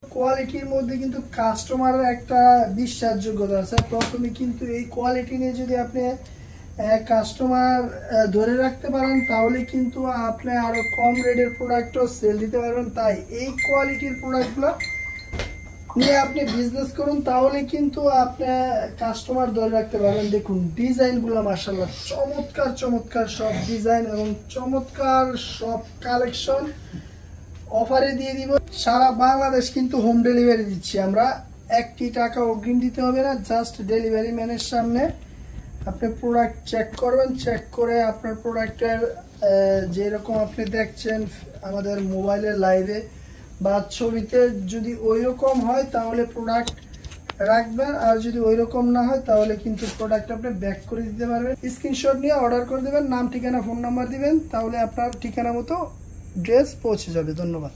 কোয়ালিটির মধ্যে কিন্তু কাস্টমারের একটা বিশ্বাসযোগ্যতা আছে। প্রথমে কিন্তু এই কোয়ালিটি নিয়ে যদি আপনি কাস্টমার ধরে রাখতে পারেন তাহলে কিন্তু আপনি আরো কম রেটের প্রোডাক্টও সেল দিতে পারবেন। তাই এই কোয়ালিটির প্রোডাক্টগুলো নিয়ে আপনি বিজনেস করুন, তাহলে কিন্তু আপনি কাস্টমার ধরে রাখতে পারবেন। দেখুন ডিজাইনগুলো মাশাআল্লাহ চমৎকার চমৎকার সব ডিজাইন এবং চমৎকার সব কালেকশন অফারে দিয়ে দিব। সারা বাংলাদেশ কিন্তু হোম ডেলিভারি দিচ্ছি আমরা। 1 টাকা অগ্রিম দিতে হবে না, জাস্ট ডেলিভারি ম্যানের সামনে আপনি প্রোডাক্ট চেক করবেন, চেক করে আপনার প্রোডাক্টের যেরকম আপনি দেখছেন আমাদের মোবাইলের লাইভে বা ছবিতে যদি ওই রকম হয় তাহলে প্রোডাক্ট রাখবেন, আর যদি ওই রকম না হয় তাহলে কিন্তু প্রোডাক্ট আপনি ব্যাক করে দিতে পারবেন। স্ক্রিনশট নিয়ে অর্ডার করে দেবেন, নাম ঠিকানা ফোন নাম্বার দিবেন, তাহলে আপনার ঠিকানা মতো ড্রেস পৌঁছে যাবে। ধন্যবাদ।